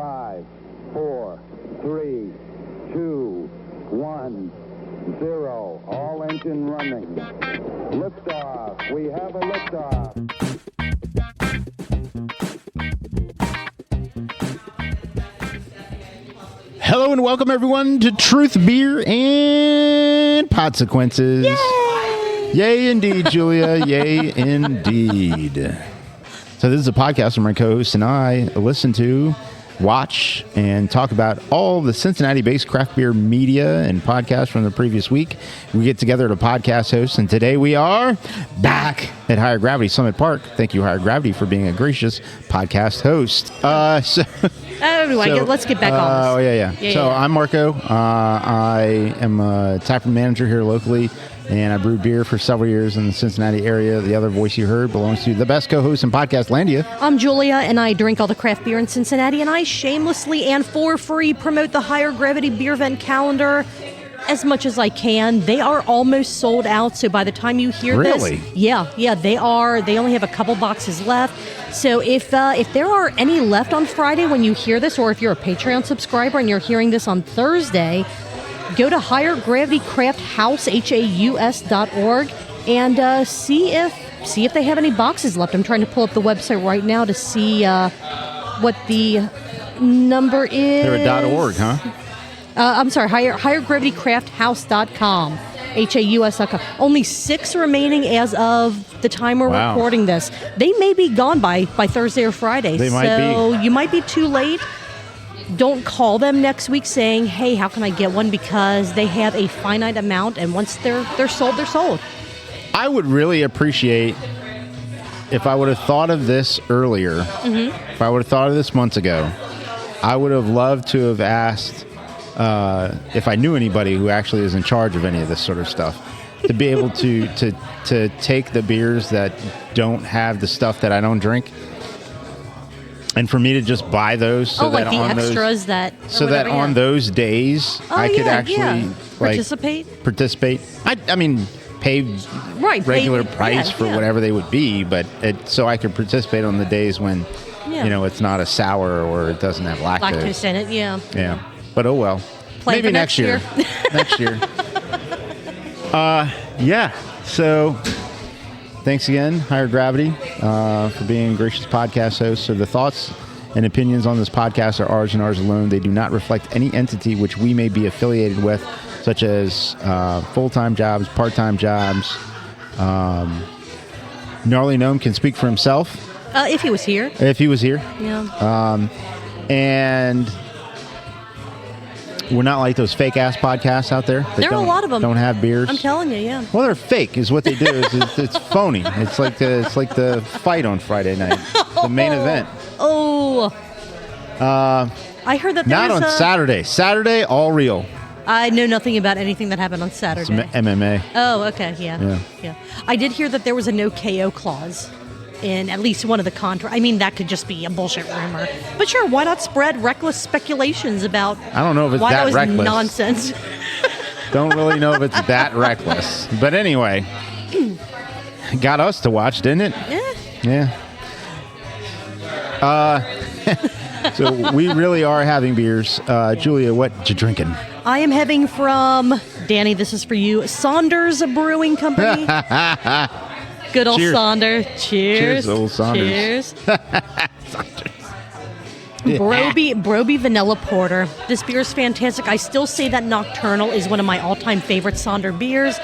5, 4, 3, 2, 1, 0. All engine running. Liftoff. We have a liftoff. Hello and welcome everyone to Truth, Beer, and Podsequences. Yay! Yay indeed, Julia. Yay indeed. So this is a podcast where my co-host and I listen to, watch, and talk about all the Cincinnati-based craft beer media and podcasts from the previous week. We get together to podcast hosts, and today we are back at Higher Gravity Summit Park. Thank you, Higher Gravity, for being a gracious podcast host. Let's get back on this. So I'm Marco. I am a taproom manager here locally, and I brewed beer for several years in the Cincinnati area. The other voice you heard belongs to the best co-host in podcast landia. I'm Julia, and I drink all the craft beer in Cincinnati, and I shamelessly and for free promote the Higher Gravity Beervent calendar as much as I can. They are almost sold out, so by the time you hear this... Really? Yeah, they are. They only have a couple boxes left. So if there are any left on Friday when you hear this, or if you're a Patreon subscriber and you're hearing this on Thursday, go to Higher Gravity Craft House, HAUS.org, and see if they have any boxes left. I'm trying to pull up the website right now to see what the number is. They're at .org, huh? I'm sorry, highergravitycrafthouse.com, HAUS.com. Only 6 remaining as of the time we're recording this. They may be gone by Thursday or Friday. They might be. So you might be too late. Don't call them next week saying, hey, how can I get one? Because they have a finite amount, and once they're sold, they're sold. I would really appreciate if I would have thought of this earlier. Mm-hmm. If I would have thought of this months ago, I would have loved to have asked if I knew anybody who actually is in charge of any of this sort of stuff, to be able to take the beers that don't have the stuff that I don't drink, and for me to just buy those, so that like the on extras on those days I could actually participate. I mean, pay regular price for whatever they would be, but so I could participate on the days when it's not a sour or it doesn't have lactose in it. Yeah. But oh well. Maybe next year. Next year. So thanks again, Higher Gravity, for being gracious podcast hosts. So the thoughts and opinions on this podcast are ours and ours alone. They do not reflect any entity which we may be affiliated with, such as full-time jobs, part-time jobs. Gnarly Gnome can speak for himself. If he was here. Yeah. And we're not like those fake-ass podcasts out there. There are a lot of them. Don't have beers. I'm telling you, yeah. Well, they're fake, is what they do. It's phony. It's like the fight on Friday night, the main event. Oh. I heard that there not was on Saturday. Saturday, all real. I know nothing about anything that happened on Saturday. It's MMA. Oh, okay, yeah. I did hear that there was a no KO clause in at least one of the contracts. I mean, that could just be a bullshit rumor. But sure, why not spread reckless speculations about I don't know if it's why that was reckless. Nonsense. Don't really know if it's that reckless. But anyway, got us to watch, didn't it? Yeah. So we really are having beers. Julia, what you drinking? I am having from, Danny, this is for you, Sonder's Brewing Company. Good old Cheers. Sonder. Cheers. Cheers, old Sonders. Cheers. Brobie Vanilla Porter. This beer is fantastic. I still say that Nocturnal is one of my all-time favorite Sonder beers,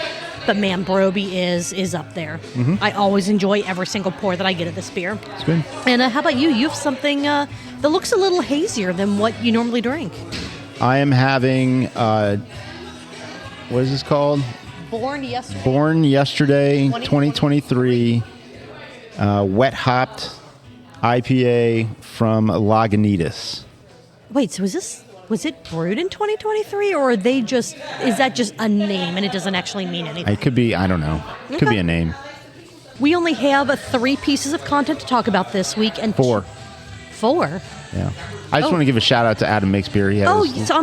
but man, Brobie is up there. Mm-hmm. I always enjoy every single pour that I get of this beer. It's good. And how about you? You have something that looks a little hazier than what you normally drink. I am having, what is this called? Born Yesterday 2023 wet hopped IPA from Lagunitas. Wait, so was it brewed in 2023, or is that just a name and it doesn't actually mean anything? It could be, I don't know. It could be a name. We only have 3 pieces of content to talk about this week, and 4. 4? Yeah. I just want to give a shout out to Adam Makes Beer. He had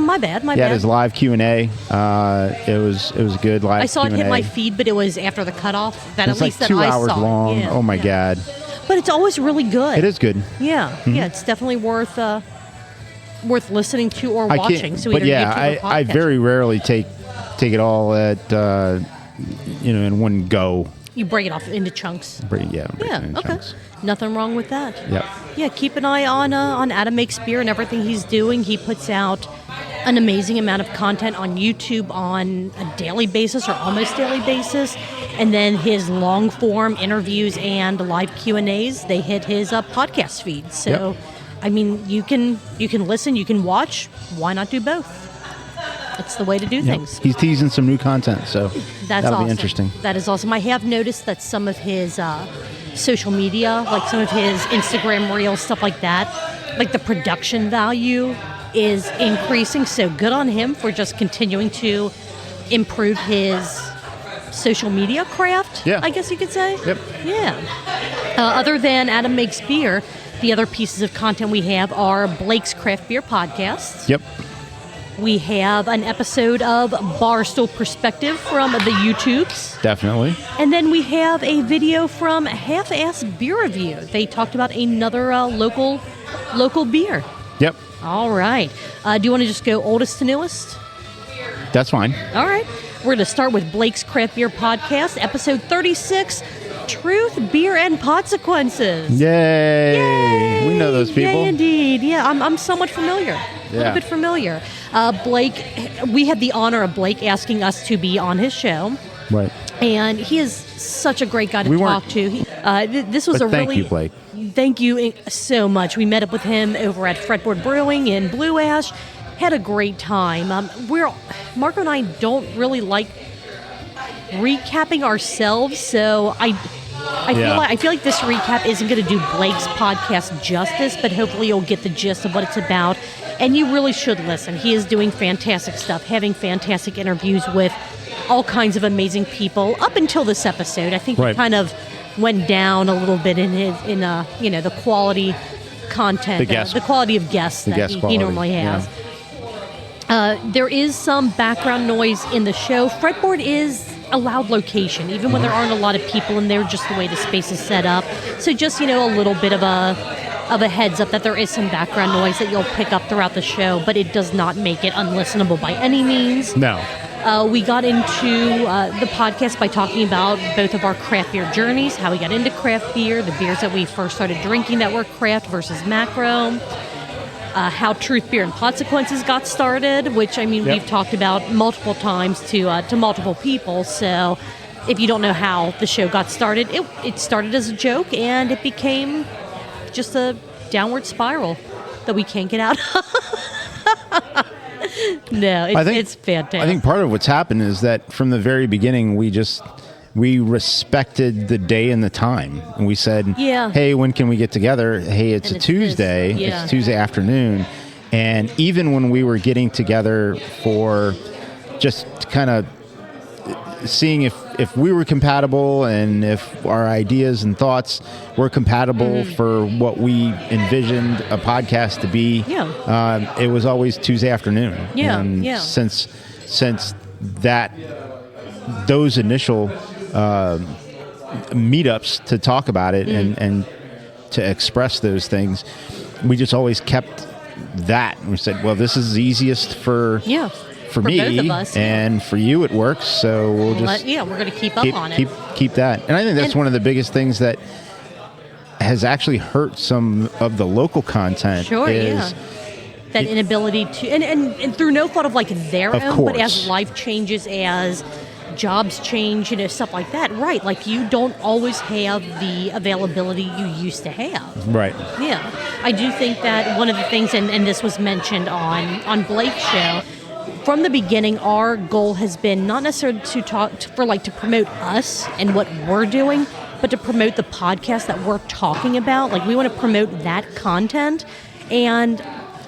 my bad. He had his live Q&A. It was good live Q&A. I saw it hit my feed, but it was after the cutoff. It's like 2 hours long. Yeah, oh my God. But it's always really good. It is good. Yeah. Mm-hmm. Yeah, it's definitely worth worth listening to or I watching. can't, So but either yeah, YouTube or I podcast. very rarely take it all at in one go. You break it off into chunks. Break it in Okay. chunks. Nothing wrong with that. Yep. Yeah, keep an eye on Adam Makes Beer and everything he's doing. He puts out an amazing amount of content on YouTube on a daily basis or almost daily basis. And then his long form interviews and live Q&As, they hit his podcast feed. So, Yep. I mean, you can listen, you can watch. Why not do both? It's the way to do Yep. things. He's teasing some new content, so That's that'll awesome. be interesting. That is awesome. I have noticed that some of his social media, like some of his Instagram reels, stuff like that, like the production value is increasing. So good on him for just continuing to improve his social media craft, Yeah. I guess you could say. Yep. Yeah. Other than Adam Makes Beer, the other pieces of content we have are Blake's Craft Beer Podcast. Yep. We have an episode of Barstool Perspective from the YouTubes. Definitely. And then we have a video from Half-Ass Beer Review. They talked about another local beer. Yep. All right. Do you want to just go oldest to newest? That's fine. All right. We're going to start with Blake's Craft Beer Podcast, episode 36, Truth, Beer, and Podsequences. Yay! We know those people. Yay, indeed. Yeah, I'm somewhat familiar. A little bit familiar. Blake, we had the honor of Blake asking us to be on his show. Right. And he is such a great guy to We talk weren't- to. This was But a thank really... you, Blake. Thank you so much. We met up with him over at Fretboard Brewing in Blue Ash. Had a great time. Marco and I don't really like recapping ourselves, so I feel like this recap isn't going to do Blake's podcast justice, but hopefully you'll get the gist of what it's about. And you really should listen. He is doing fantastic stuff, having fantastic interviews with all kinds of amazing people. Up until this episode, I think he kind of went down a little bit in the quality content, the quality of guests that he normally has. There is some background noise in the show. Fretboard is a loud location, even when there aren't a lot of people in there, just the way the space is set up. So just, a little bit of a heads up that there is some background noise that you'll pick up throughout the show, but it does not make it unlistenable by any means. No. We got into the podcast by talking about both of our craft beer journeys, how we got into craft beer, the beers that we first started drinking that were craft versus macro, how Truth, Beer, and Podsequences got started, which, we've talked about multiple times to multiple people. So if you don't know how the show got started, it started as a joke, and it became just a downward spiral that we can't get out of. No, it's fantastic. I think part of what's happened is that from the very beginning, we respected the day and the time. And we said, hey, when can we get together? Hey, it's a Tuesday. It's Tuesday afternoon. And even when we were getting together for just kind of seeing if we were compatible and if our ideas and thoughts were compatible for what we envisioned a podcast to be, it was always Tuesday afternoon. And since those initial meetups to talk about it and to express those things, we just always kept that. And we said, well, this is easiest for me, both of us, and for you it works, so we're going to keep up on it. Keep that. And I think that's one of the biggest things that has actually hurt some of the local content. That inability to, and through no fault of their own, but as life changes, as jobs change, stuff like that, right? Like you don't always have the availability you used to have. Right. Yeah. I do think that one of the things, and this was mentioned on Blake's show, from the beginning, our goal has been not necessarily to promote us and what we're doing, but to promote the podcast that we're talking about. Like we want to promote that content, and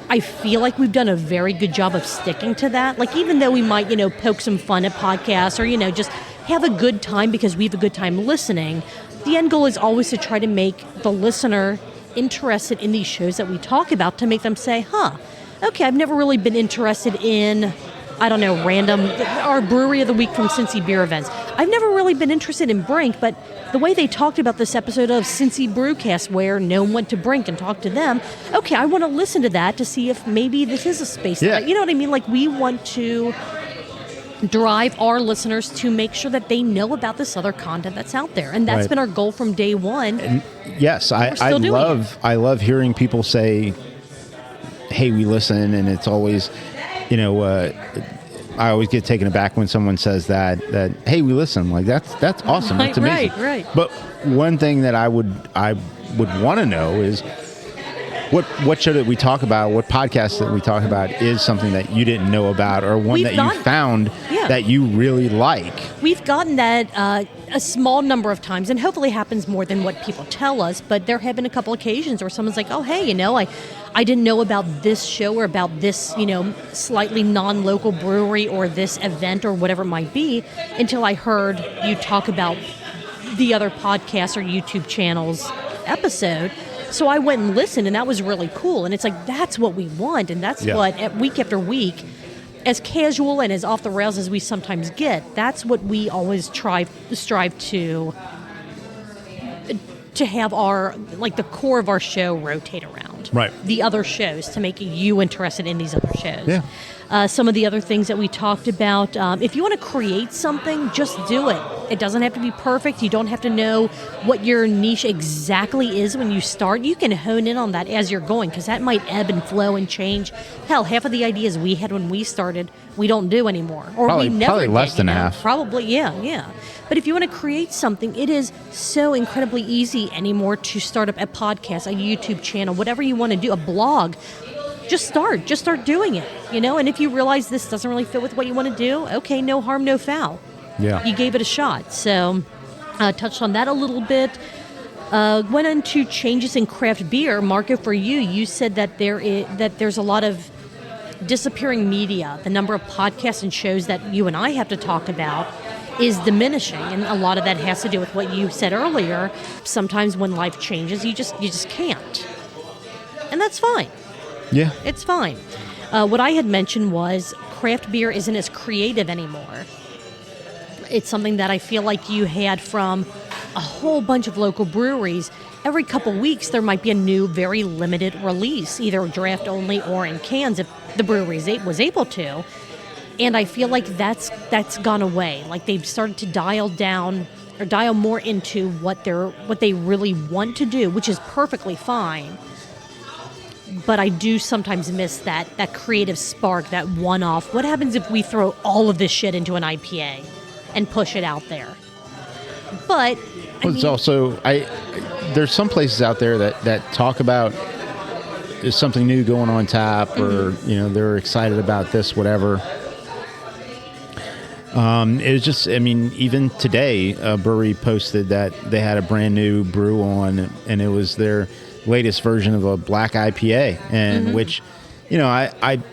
I feel like we've done a very good job of sticking to that. Like even though we might, poke some fun at podcasts or, just have a good time because we have a good time listening, the end goal is always to try to make the listener interested in these shows that we talk about, to make them say, okay, I've never really been interested in I don't know, our brewery of the week from Cincy beer events. I've never really been interested in Brink, but the way they talked about this episode of Cincy Brewcast where Gnome went to Brink and talked to them, okay, I want to listen to that to see if maybe this is a space. Yeah. You know what I mean? Like, we want to drive our listeners to make sure that they know about this other content that's out there. And that's Right. been our goal from day one. And yes, I still doing love hearing people say, hey, we listen, and it's always, I always get taken aback when someone says that hey, we listen. I'm like, that's awesome. That's amazing. Right. But one thing that I would want to know is what show that we talk about, what podcast that we talk about is something that you didn't know about, or one that you found that you really like. We've gotten that a small number of times, and hopefully happens more than what people tell us, but there have been a couple occasions where someone's like, oh, hey, I didn't know about this show or about this, slightly non-local brewery or this event or whatever it might be until I heard you talk about the other podcast or YouTube channel's episode. So I went and listened, and that was really cool. And it's like, that's what we want, and that's what, week after week, as casual and as off the rails as we sometimes get, that's what we always strive to have our, like, the core of our show rotate around. Right. The other shows, to make you interested in these other shows. Yeah. Some of the other things that we talked about, if you want to create something, just do it. It doesn't have to be perfect. You don't have to know what your niche exactly is when you start. You can hone in on that as you're going, because that might ebb and flow and change. Hell, half of the ideas we had when we started, we don't do anymore. Or probably, we never probably less did, than half. Probably, yeah. But if you want to create something, it is so incredibly easy anymore to start up a podcast, a YouTube channel, whatever you want to do, a blog. Just start doing it, and if you realize this doesn't really fit with what you want to do, okay, no harm, no foul. Yeah. You gave it a shot. So touched on that a little bit. Went into changes in craft beer. Marco, for you said that there's a lot of disappearing media. The number of podcasts and shows that you and I have to talk about is diminishing, and a lot of that has to do with what you said earlier. Sometimes when life changes, you just can't. And that's fine. Yeah. It's fine. What I had mentioned was craft beer isn't as creative anymore. It's something that I feel like you had from a whole bunch of local breweries. Every couple weeks, there might be a new, very limited release, either draft only or in cans if the brewery was able to. And I feel like that's gone away. Like, they've started to dial down or dial more into what they really want to do, which is perfectly fine. But I do sometimes miss that creative spark, that one-off. What happens if we throw all of this shit into an IPA and push it out there? But it's also, there's some places out there that talk about there's something new going on tap, or they're excited about this, whatever. It was just, even today, a brewery posted that they had a brand new brew on, and it was their latest version of a black IPA, and which, I've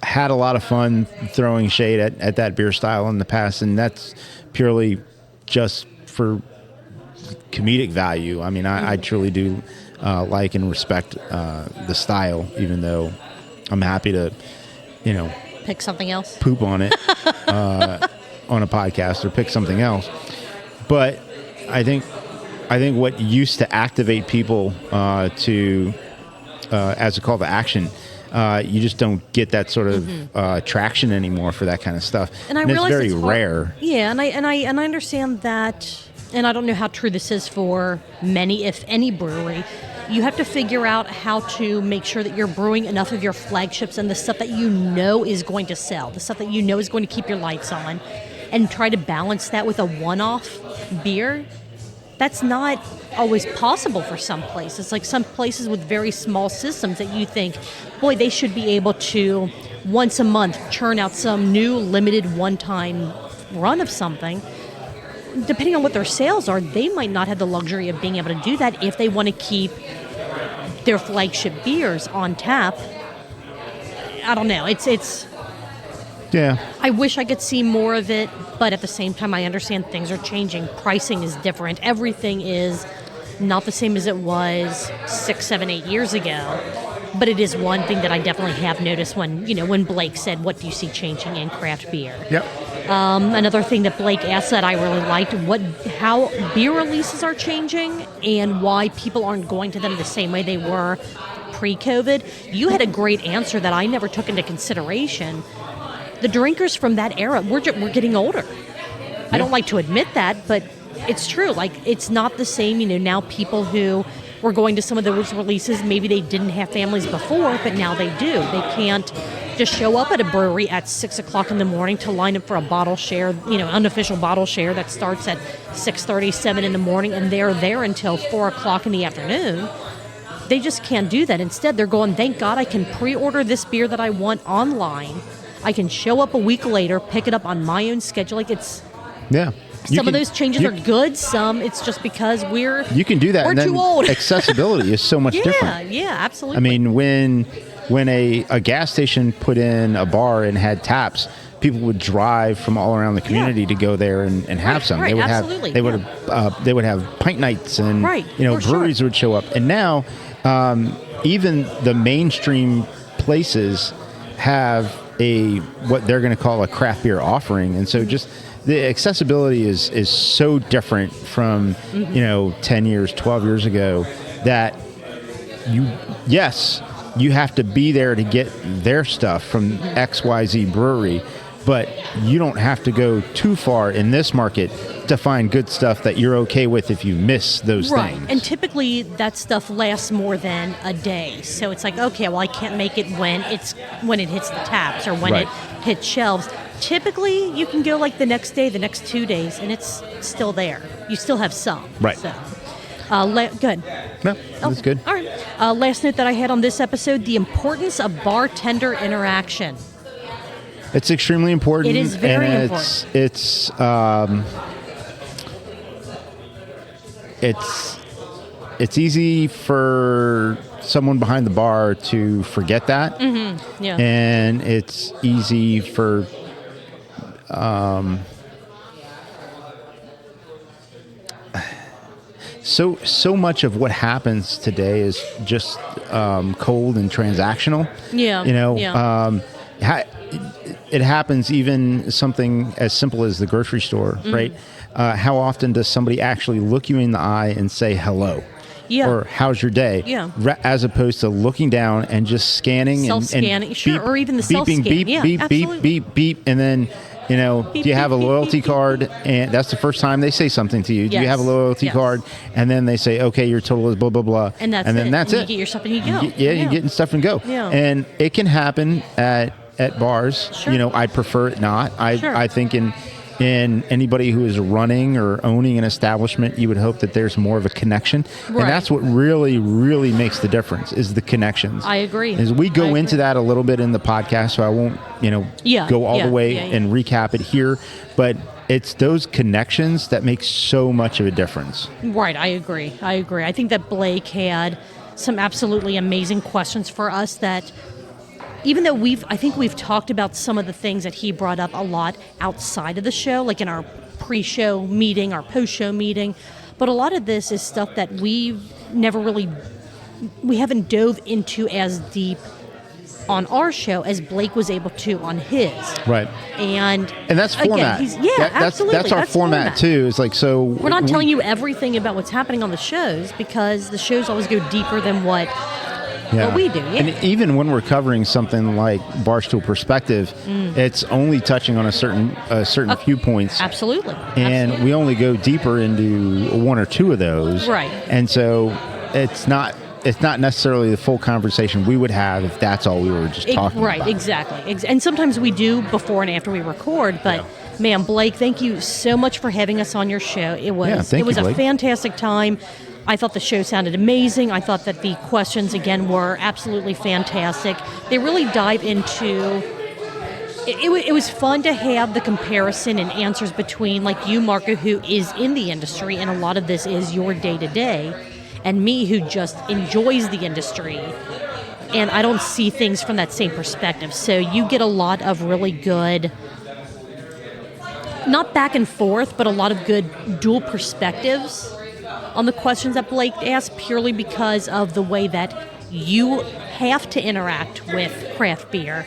had a lot of fun throwing shade at that beer style in the past, and that's purely just for comedic value. I truly do like and respect the style, even though I'm happy to, pick something else, poop on it on a podcast, or pick something else. But I think what used to activate people to as a call to action, you just don't get that sort of traction anymore for that kind of stuff, and it's very rare. Yeah, and I understand that, and I don't know how true this is for many, if any, brewery. You have to figure out how to make sure that you're brewing enough of your flagships and the stuff that you know is going to sell, the stuff that you know is going to keep your lights on, and try to balance that with a one-off beer. That's not always possible for some places. Like, some places with very small systems that you think, boy, they should be able to once a month churn out some new limited one-time run of something. Depending on what their sales are, they might not have the luxury of being able to do that if they want to keep their flagship beers on tap. I don't know. It's yeah. I wish I could see more of it, but at the same time, I understand things are changing. Pricing is different. Everything is not the same as it was 6, 7, 8 years ago. But it is one thing that I definitely have noticed when Blake said, "What do you see changing in craft beer?" Yep. Another thing that Blake asked that I really liked, how beer releases are changing and why people aren't going to them the same way they were pre-COVID. You had a great answer that I never took into consideration. The drinkers from that era, we're getting older. I don't like to admit that, but it's true. Like, it's not the same, now people who were going to some of those releases, maybe they didn't have families before, but now they do. They can't just show up at a brewery at 6 o'clock in the morning to line up for a bottle share, unofficial bottle share that starts at 6:30, 7 in the morning, and they're there until 4 o'clock in the afternoon. They just can't do that. Instead, they're going, thank God I can pre-order this beer that I want online. I can show up a week later, pick it up on my own schedule. Like, it's... Yeah. Some of those changes are good. Some it's just because you can do that. We're and then too old. Accessibility is so much different. Yeah, absolutely. I mean, when a gas station put in a bar and had taps, people would drive from all around the community to go there and have some. Right, they would absolutely. they would have pint nights and breweries would show up. And now even the mainstream places have what they're going to call a craft beer offering, and so just the accessibility is so different from 10 years, 12 years ago that you have to be there to get their stuff from XYZ brewery, but you don't have to go too far in this market to find good stuff that you're okay with if you miss those things. And typically that stuff lasts more than a day. So it's like, okay, well, I can't make it when it hits the taps or when it hits shelves. Typically, you can go like the next day, the next 2 days, and it's still there. You still have some. Right. So, good. No, that's good. All right. Last note that I had on this episode, the importance of bartender interaction. It's extremely important. It is very important. It's easy for someone behind the bar to forget that. Mm-hmm. Yeah. And it's easy for so much of what happens today is just cold and transactional. Yeah. It happens even something as simple as the grocery store, right? How often does somebody actually look you in the eye and say hello? Yeah. Or how's your day? Yeah. As opposed to looking down and just scanning self-scanning, and sure, beep, or even the self-scan. Beep, yeah, beep, absolutely. beep, beep, beep, and then do you have a loyalty card? And that's the first time they say something to you. Do you have a loyalty card? And then they say, okay, your total is blah, blah, blah. And that's it. You get your stuff and you go. You're getting stuff and go. Yeah. And it can happen at bars. Sure. I'd prefer it not. Sure. I think in anybody who is running or owning an establishment, you would hope that there's more of a connection. Right. And that's what really, really makes the difference is the connections. I agree. As we go into that a little bit in the podcast, so I won't, go all the way and recap it here, but it's those connections that make so much of a difference. Right. I agree. I think that Blake had some absolutely amazing questions for us that, even though I think we've talked about some of the things that he brought up a lot outside of the show, like in our pre-show meeting, our post-show meeting, but a lot of this is stuff that we haven't dove into as deep on our show as Blake was able to on his. Right. And that's format. Again, absolutely. That's our format too. It's like, so we're not telling you everything about what's happening on the shows because the shows always go deeper than what we do. Yeah. And even when we're covering something like Barstool Perspective, it's only touching on a certain few points. Absolutely. And we only go deeper into one or two of those. Right. And so it's not necessarily the full conversation we would have if that's all we were just talking about. Right, exactly. And sometimes we do before and after we record, but man, Blake, thank you so much for having us on your show. It was a fantastic time. I thought the show sounded amazing. I thought that the questions, again, were absolutely fantastic. They really dive into... It was fun to have the comparison and answers between, like you, Marco, who is in the industry, and a lot of this is your day-to-day, and me, who just enjoys the industry. And I don't see things from that same perspective. So you get a lot of really good... not back and forth, but a lot of good dual perspectives on the questions that Blake asked, purely because of the way that you have to interact with craft beer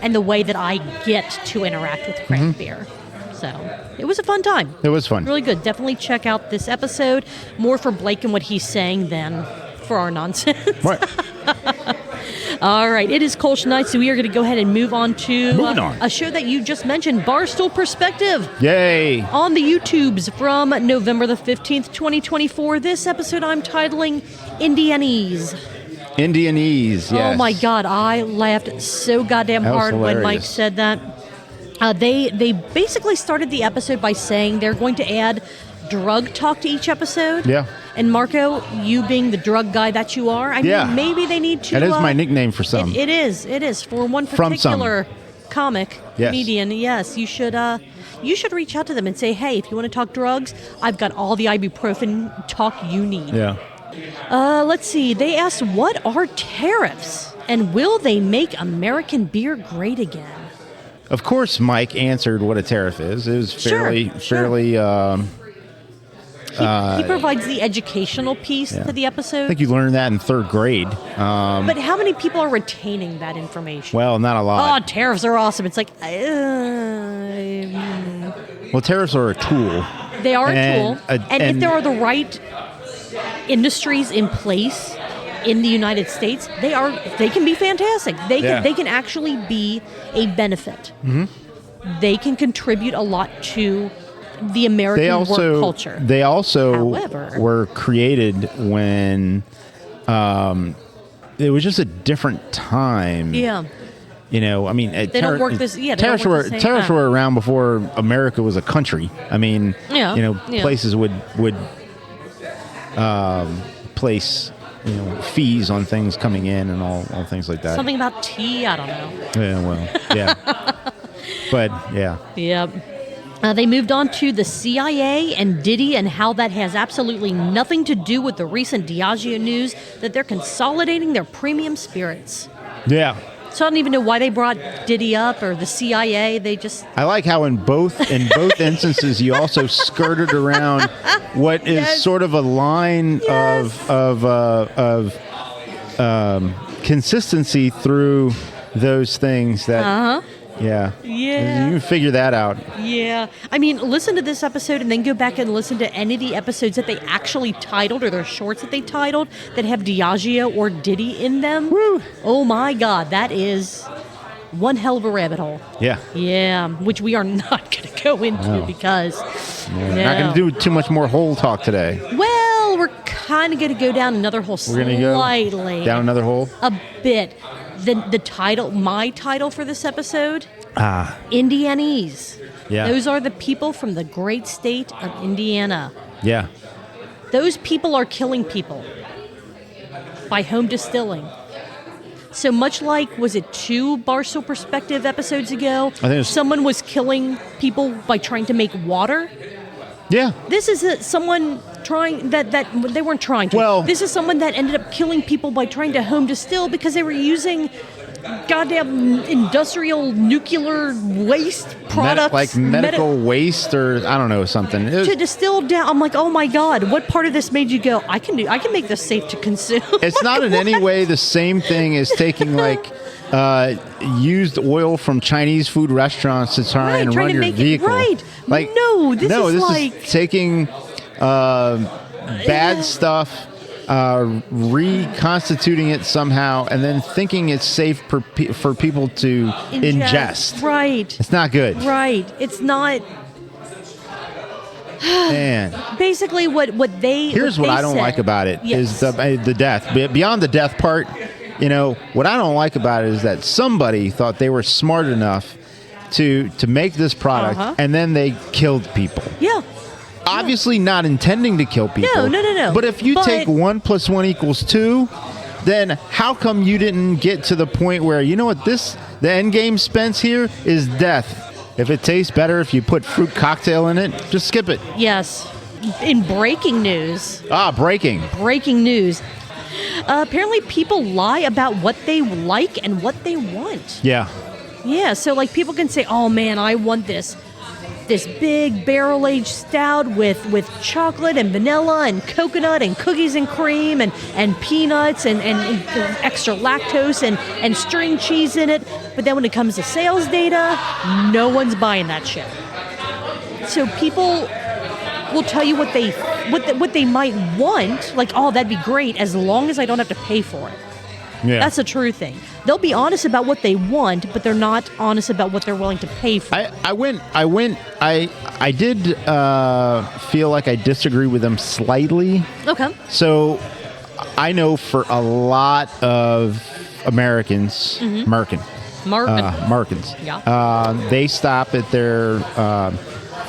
and the way that I get to interact with craft beer. So it was a fun time. It was fun. Really good. Definitely check out this episode. More for Blake and what he's saying than for our nonsense. Right. All right. It is Kolsch night, so we are going to go ahead and move on to Moving on. a show that you just mentioned, Barstool Perspective. Yay. On the YouTubes from November the 15th, 2024. This episode I'm titling Indianese. Indianese, yes. Oh my God, I laughed so goddamn That was hard when Mike hilarious. said that. They basically started the episode by saying they're going to add drug talk to each episode. Yeah. And Marco, you being the drug guy that you are, I Yeah. mean, maybe they need to. That is my nickname for some. It is for one From some. particular comic Yes. comedian. Yes, you should reach out to them and say, hey, if you want to talk drugs, I've got all the ibuprofen talk you need. Yeah. Let's see. They asked, what are tariffs? And will they make American beer great again? Of course, Mike answered what a tariff is. It was fairly. He provides the educational piece to the I episode. think you learned that in third grade. But how many people are retaining that information? Well, not a Oh, lot. tariffs are awesome. It's like, Well, tariffs are a tool. they are a And, tool. And if there are the right industries in place in the United States, they can be fantastic. They can actually be a benefit. Mm-hmm. They can contribute a lot to the American work culture. They also However, were created when it was just a different time. yeah. You know, I mean, They don't work this. Yeah, they tariffs don't were work the same tariffs time. were around before America was a country. I mean, Yeah, you know, yeah. places would place fees on things coming in and all things like that. Something about tea, I don't know. Yeah, well, yeah, but yeah, Yep. They moved on to the CIA and Diddy and how that has absolutely nothing to do with the recent Diageo news that they're consolidating their premium spirits. yeah. So I don't even know why they brought Diddy up or the CIA. They just I like how in both instances you also skirted around what is Yes. sort of a line Yes. of consistency through those things that yeah Yeah. you can figure that out. Yeah. I mean, listen to this episode and then go back and listen to any of the episodes that they actually titled or their shorts that they titled that have Diageo or Diddy in them. Woo. Oh my God, that is one hell of a rabbit hole. Yeah, Yeah, which we are not going to go into No. because we're not going to do too much more hole talk today. Well, we're kind of going to go down another hole We're going to go slightly. down another hole. A bit. The title, my title for this episode, Ah, Indianese. yeah, Those are the people from the great state of Indiana. yeah. Those people are killing people by home distilling. So much like, was it 2 Barstool Perspective episodes ago? think it's- someone was killing people by trying to make water. Yeah. This is someone trying that they weren't trying to. Well- This is someone that ended up killing people by trying to home distill because they were using goddamn industrial nuclear waste products, like medical waste or I don't know something. It was- to distill down. I'm like, oh my God, what part of this made you go, I can make this safe to consume? It's not in any way the same thing as taking like used oil from Chinese food restaurants to try Right, and trying run to your make it vehicle. right. Like No, this is like- is taking bad stuff, reconstituting it somehow, and then thinking it's safe for people to ingest. Right. It's not good. Right. It's not. Man. Basically, what they. Here's what they I don't said. like about it is Yes. the death. Beyond the death part, what I don't like about it is that somebody thought they were smart enough to make this product, and then they killed people. Yeah. Obviously not intending to kill people. No. But if you take 1 + 1 = 2, then how come you didn't get to the point where, you know what, the end game, Spence, here is death. If it tastes better if you put fruit cocktail in it, just skip it. Yes. In breaking news. Breaking. Breaking news. Apparently, people lie about what they like and what they want. Yeah. Yeah, so like people can say, oh man, I want this this big barrel-aged stout with chocolate and vanilla and coconut and cookies and cream and peanuts and extra lactose and string cheese in it. But then when it comes to sales data, no one's buying that shit. So people will tell you what they might want, like, oh, that'd be great, as long as I don't have to pay for it. Yeah. That's a true thing. They'll be honest about what they want, but they're not honest about what they're willing to pay for. I did feel like I disagree with them slightly. Okay. So I know for a lot of Americans, Americans, Yeah. they stop at their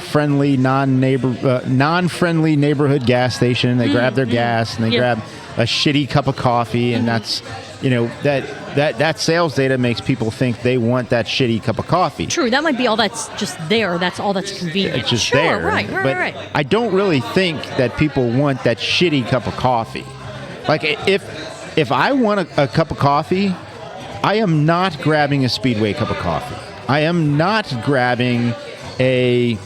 friendly, non-friendly neighborhood gas station. They grab their gas and they grab a shitty cup of coffee, and that's, that sales data makes people think they want that shitty cup of coffee. True. That might be all that's just there. That's all that's convenient. It's just sure, there. Right. But I don't really think that people want that shitty cup of coffee. Like, if I want a cup of coffee, I am not grabbing a Speedway cup of coffee. I am not grabbing a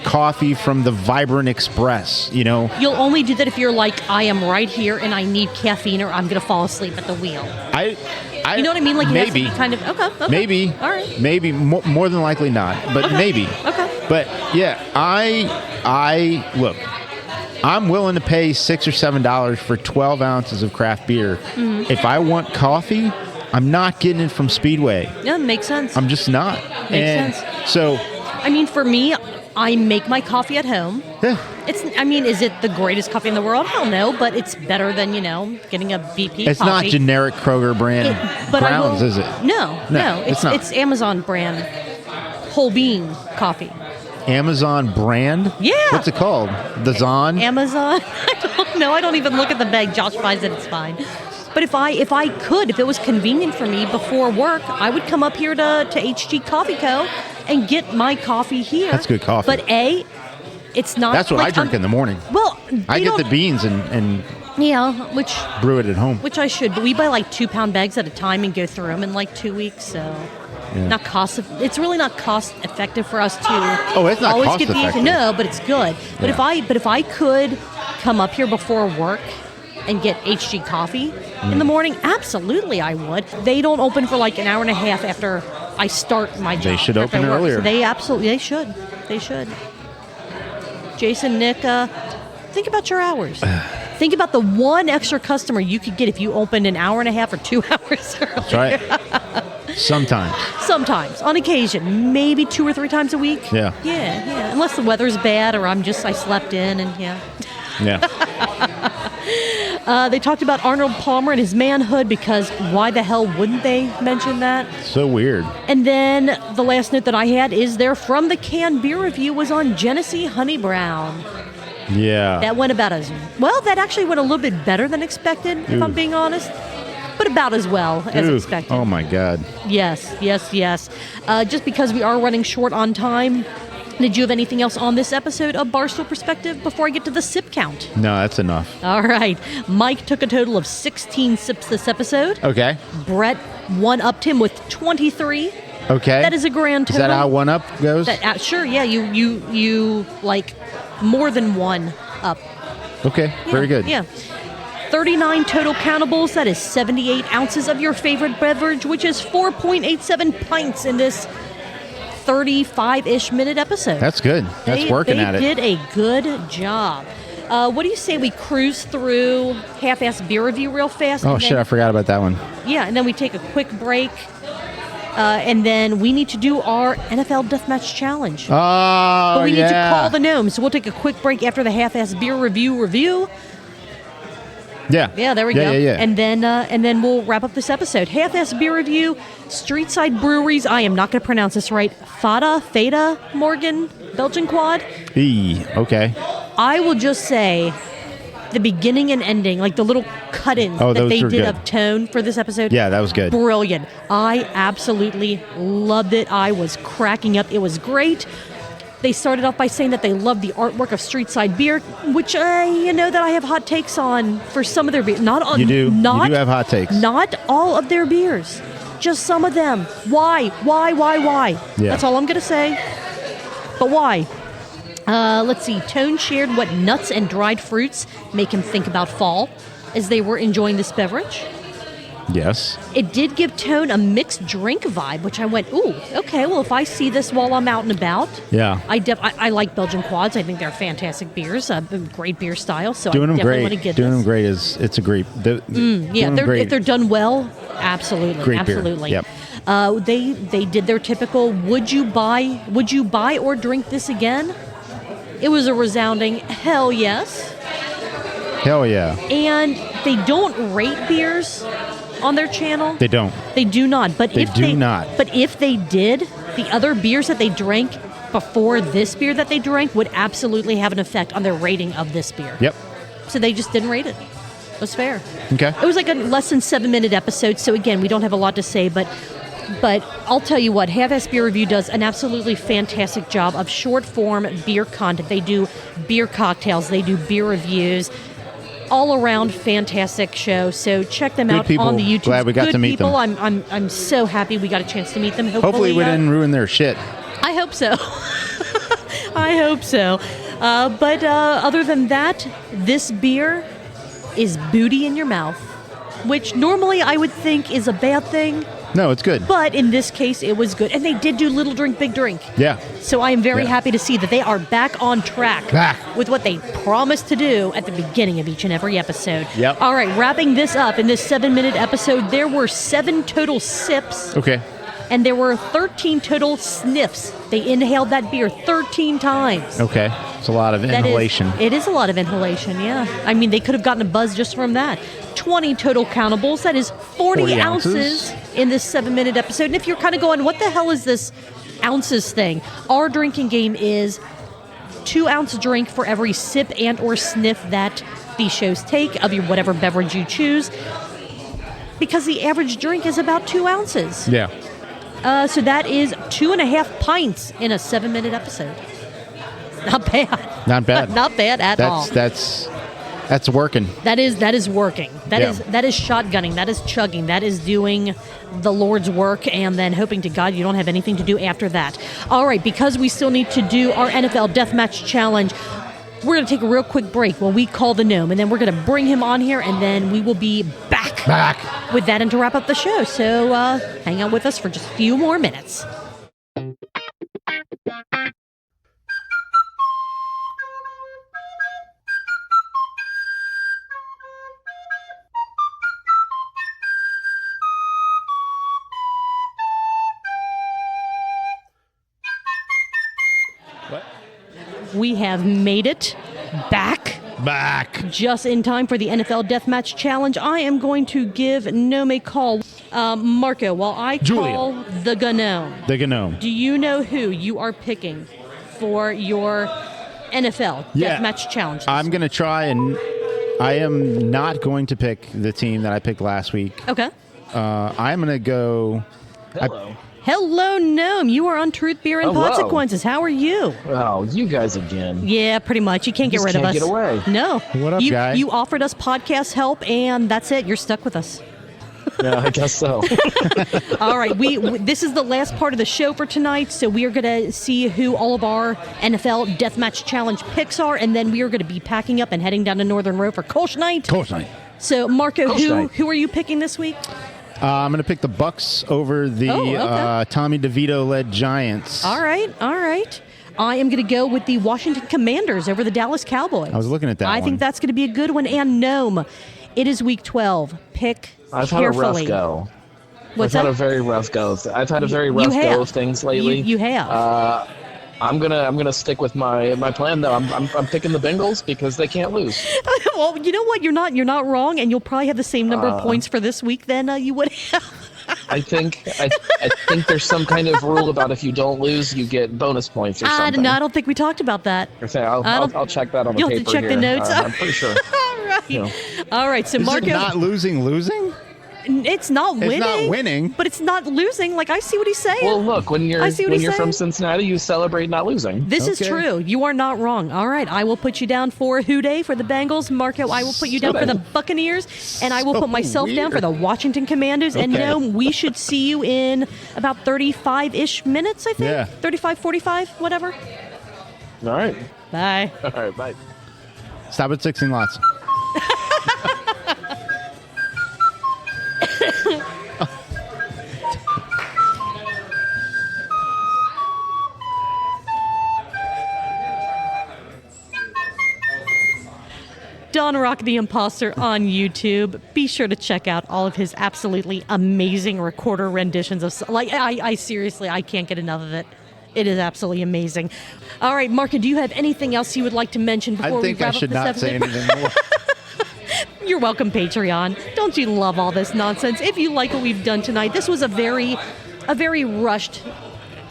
coffee from the Vibrant Express, You'll only do that if you're like, I am right here and I need caffeine or I'm going to fall asleep at the wheel. You know what I mean? Like, maybe. Kind of, okay. Maybe. All right. Maybe. More than likely not, but maybe. Okay. But, yeah, I look, I'm willing to pay $6 or $7 for 12 ounces of craft beer. Mm-hmm. If I want coffee, I'm not getting it from Speedway. Yeah, makes sense. I'm just not. Makes sense. So, I mean, for me, I make my coffee at home. yeah. Is it the greatest coffee in the world? Hell no, but it's better than, getting a BP It's coffee. not generic Kroger brand Browns, is it? No. it's not. It's Amazon brand whole bean coffee. Amazon brand? Yeah. What's it called? The Zon? Amazon? I don't know. I don't even look at the bag. Josh buys it. It's fine. But if it was convenient for me before work, I would come up here to HG Coffee Co. and get my coffee here. That's good coffee. But it's not. That's what I drink in the morning. Well, I get the beans and which brew it at home. Which I should, but we buy like 2-pound bags at a time and go through them in like 2 weeks. So it's really not cost effective for us to. Oh, it's not always cost get effective. No, but it's good. But if I could come up here before work and get HG coffee in the morning, absolutely I would. They don't open for like an hour and a half after I start my job. They should open earlier. So they should. They should. Jason, Nick, think about your hours. Think about the one extra customer you could get if you opened an hour and a half or 2 hours earlier. That's right. Sometimes. On occasion. Maybe 2 or 3 times a week. Yeah. Yeah. Unless the weather's bad or I slept in and Yeah. They talked about Arnold Palmer and his manhood because why the hell wouldn't they mention that? So weird. And then the last note that I had is their From the Can beer review was on Genesee Honey Brown. Yeah. That went about as well. That actually went a little bit better than expected, if I'm being honest. But about as well as expected. Oh my God. Yes. Just because we are running short on time. Did you have anything else on this episode of Barstool Perspective before I get to the sip count? No, that's enough. All right. Mike took a total of 16 sips this episode. Okay. Brett one-upped him with 23. Okay. That is a grand total. Is that how one up goes? Sure, yeah. You like more than one up. Okay, very good. Yeah. 39 total countables. That is 78 ounces of your favorite beverage, which is 4.87 pints in this 35-ish minute episode. That's good. That's working at it. They did a good job. What do you say we cruise through half-ass beer review real fast? Oh, shit, I forgot about that one. Yeah, and then we take a quick break. And then we need to do our NFL Deathmatch challenge. Oh, but we need to call the Gnome, so we'll take a quick break after the half-ass beer review. Yeah, there we go. Yeah. And then we'll wrap up this episode. Half-ass beer review, Streetside Breweries. I am not going to pronounce this right. Fata, Morgan, Belgian quad. Okay. I will just say the beginning and ending, like the little cut-ins that they did good. of tone for this episode. Yeah, that was good. Brilliant. I absolutely loved it. I was cracking up. It was great. They started off by saying that they love the artwork of Streetside Beer, which that I have hot takes on for some of their beers. Not all. You do. You do have hot takes. Not all of their beers. Just some of them. Why? Yeah. That's all I'm going to say. But why? Let's see. Tone shared what nuts and dried fruits make him think about fall as they were enjoying this beverage. Yes. It did give Tone a mixed drink vibe, which I went, ooh, okay, well, if I see this while I'm out and about. Yeah. I like Belgian quads. I think they're fantastic beers, great beer style. So Doing I them definitely great. want to get Doing this. them great it's a great. If they're done well, absolutely, Great absolutely. beer. Yep. They did their typical. Would you buy or drink this again? It was a resounding hell yes. Hell yeah. And they don't rate beers on their channel. They don't. They do not. But They if do not. But if they did, the other beers that they drank before this beer that they drank would absolutely have an effect on their rating of this beer. Yep. So they just didn't rate it. It was fair. Okay. It was like a less than 7-minute episode. So again, we don't have a lot to say, but I'll tell you what, Half-Ass Beer Review does an absolutely fantastic job of short-form beer content. They do beer cocktails. They do beer reviews. All around fantastic show. So check them out people. on the YouTube. Glad we got to meet them. I'm so happy we got a chance to meet them. Hopefully we didn't ruin their shit. I hope so. I hope so. But other than that, this beer is booty in your mouth, which normally I would think is a bad thing. No, it's good. But in this case, it was good. And they did do Little Drink, Big Drink. Yeah. So I am very happy to see that they are back on track with what they promised to do at the beginning of each and every episode. Yep. All right, wrapping this up, in this 7-minute episode, there were 7 total sips. Okay. And there were 13 total sniffs. They inhaled that beer 13 times. Okay. It's a lot of inhalation. It is a lot of inhalation, yeah. I mean, they could have gotten a buzz just from that. 20 total countables. That is 40 ounces in this 7-minute episode. And if you're kind of going, what the hell is this ounces thing? Our drinking game is 2-ounce drink for every sip and or sniff that these shows take of your whatever beverage you choose. Because the average drink is about 2 ounces. Yeah. So that is 2.5 pints in a 7-minute episode. Not bad. Not bad. Not bad at all. That's working. That is working. That is shotgunning. That is chugging. That is doing the Lord's work and then hoping to God you don't have anything to do after that. All right, because we still need to do our NFL Deathmatch Challenge, we're going to take a real quick break while we call the Gnome, and then we're going to bring him on here, and then we will be back with that and to wrap up the show. So hang out with us for just a few more minutes. We have made it back just in time for the NFL Deathmatch Challenge. I am going to give Gnome a call. Marco, while I call the Gnome. The Gnome. Do you know who you are picking for your NFL Deathmatch Challenge? I'm going to try, and I am not going to pick the team that I picked last week. Okay. I'm going to go... Hello, Gnome. You are on Truth, Beer, and Podsequences. How are you? Oh, you guys again. Yeah, pretty much. You can't get rid of us. Can't get away. No. What up, guy? You offered us podcast help, and that's it. You're stuck with us. Yeah, I guess so. All right. This is the last part of the show for tonight, so we are going to see who all of our NFL Deathmatch Challenge picks are, and then we are going to be packing up and heading down to Northern Row for Kolsch Night. Kolsch Night. So, Marco, who are you picking this week? I'm going to pick the Bucs over the Tommy DeVito-led Giants. All right. I am going to go with the Washington Commanders over the Dallas Cowboys. I was looking at that I think that's going to be a good one. And Gnome, it is week 12. Pick I've carefully. had a rough go. What's I've that? had a very rough go. I've had a very rough go of things lately. You have. I'm gonna stick with my plan though. I'm picking the Bengals because they can't lose. Well, you know what? You're not wrong, and you'll probably have the same number of points for this week than you would have. I think there's some kind of rule about if you don't lose, you get bonus points or something. No, I don't think we talked about that. I'll check that on the paper. You'll have to check the notes. I'm pretty sure. All right. So Is Marco, it not losing? it's not winning. It's not winning, but it's not losing. Like I see what he's saying. Well, look, when you're from Cincinnati, you celebrate not losing. This is true. You are not wrong. All right, I will put you down for Who Dey for the Bengals. Marco, I will put you down for the Buccaneers, and I will put myself down for the Washington Commanders. And no, we should see you in about 35-ish minutes, I think. Yeah. 35, 45, whatever. All right. Bye. All right. Bye. Stop at 16 lots. Don Rock the Imposter on YouTube. Be sure to check out all of his absolutely amazing recorder renditions of I seriously, I can't get enough of it. It is absolutely amazing. All right, Mark, do you have anything else you would like to mention before we wrap up this episode? I think I should not say anything more. You're welcome, Patreon. Don't you love all this nonsense? If you like what we've done tonight, this was a very rushed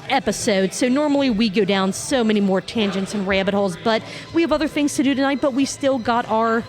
episode. So normally we go down so many more tangents and rabbit holes, but we have other things to do tonight, but we still got our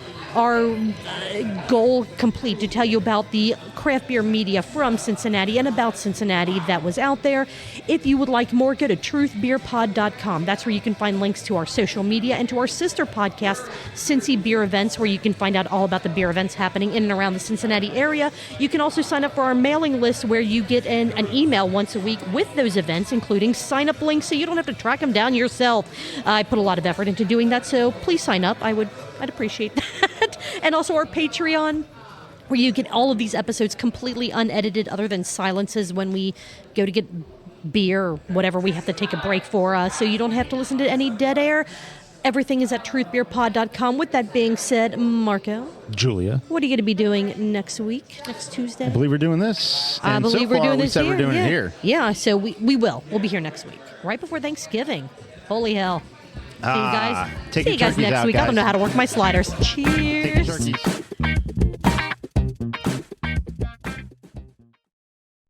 goal complete to tell you about the craft beer media from Cincinnati and about Cincinnati that was out there. If you would like more, go to truthbeerpod.com. That's where you can find links to our social media and to our sister podcast, Cincy Beer Events, where you can find out all about the beer events happening in and around the Cincinnati area. You can also sign up for our mailing list where you get an email once a week with those events, including sign-up links, so you don't have to track them down yourself. I put a lot of effort into doing that, so please sign up. I'd appreciate that. And also our Patreon, where you get all of these episodes completely unedited other than silences when we go to get beer or whatever we have to take a break for, so you don't have to listen to any dead air. Everything is at truthbeerpod.com. With that being said, Marco. Julia. What are you going to be doing next week, next Tuesday? I believe we're doing this. I believe we're doing this here. We're doing it here. Yeah, so we will. We'll be here next week, right before Thanksgiving. Holy hell. See you guys. Take See you guys next week. Guys. I don't know how to work my sliders. Cheers. Take your turkeys.